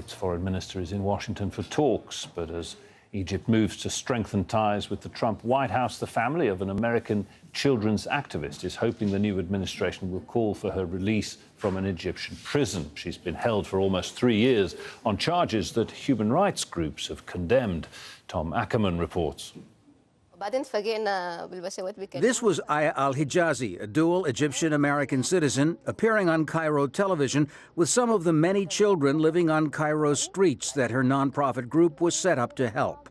Egypt's foreign minister is in Washington for talks, but as Egypt moves to strengthen ties with the Trump White House, the family of an American children's activist is hoping the new administration will call for her release from an Egyptian prison. She's been held for almost 3 years on charges that human rights groups have condemned. Tom Ackerman reports. This was Aya Hijazi, a dual Egyptian-American citizen, appearing on Cairo television with some of the many children living on Cairo's streets that her nonprofit group was set up to help.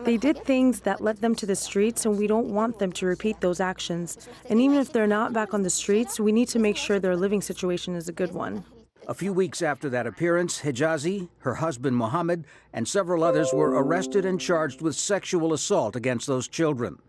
They did things that led them to the streets, and we don't want them to repeat those actions. And even if they're not back on the streets, we need to make sure their living situation is a good one. A few weeks after that appearance, Hijazi, her husband Mohammed, and several others were arrested and charged with sexual assault against those children.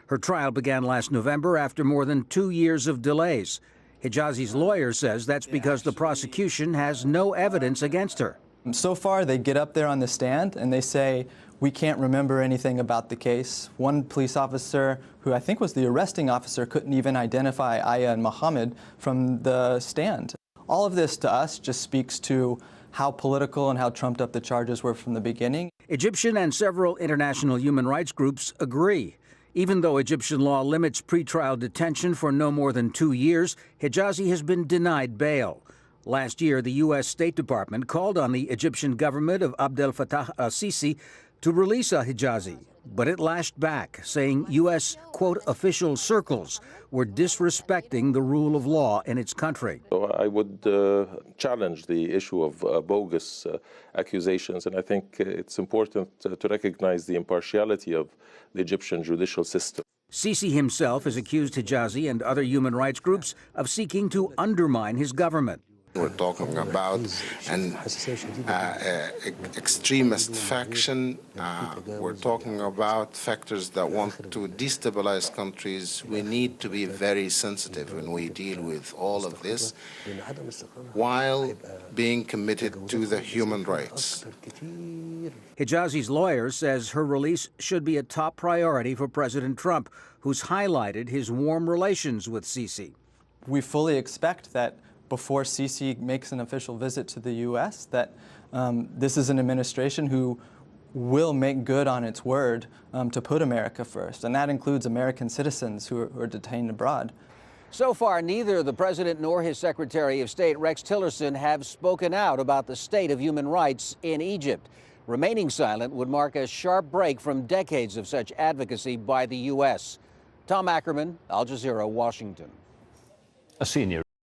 Her trial began last November after more than 2 years of delays. Hijazi's lawyer says that's because the prosecution has no evidence against her. So far, they get up there on the stand and they say, we can't remember anything about the case. One police officer, who I think was the arresting officer, couldn't even identify Aya and Mohammed from the stand. All of this to us just speaks to how political and how trumped up the charges were from the beginning. Egyptian and several international human rights groups agree. Even though Egyptian law limits pretrial detention for no more than 2 years, Hijazi has been denied bail. Last year, the U.S. State Department called on the Egyptian government of Abdel Fattah al-Sisi to release Hijazi, but it lashed back, saying U.S., quote, official circles were disrespecting the rule of law in its country. So I would challenge the issue of bogus accusations, and I think it's important to recognize the impartiality of the Egyptian judicial system. Sisi himself has accused Hijazi and other human rights groups of seeking to undermine his government. We're talking about an extremist faction. We're talking about factors that want to destabilize countries. We need to be very sensitive when we deal with all of this, while being committed to the human rights. Hijazi's lawyer says her release should be a top priority for President Trump, who's highlighted his warm relations with Sisi. We fully expect that before Sisi makes an official visit to the U.S., that this is an administration who will make good on its word to put America first, and that includes American citizens who are detained abroad. So far, neither the president nor his Secretary of State, Rex Tillerson, have spoken out about the state of human rights in Egypt. Remaining silent would mark a sharp break from decades of such advocacy by the U.S. Tom Ackerman, Al Jazeera, Washington. A senior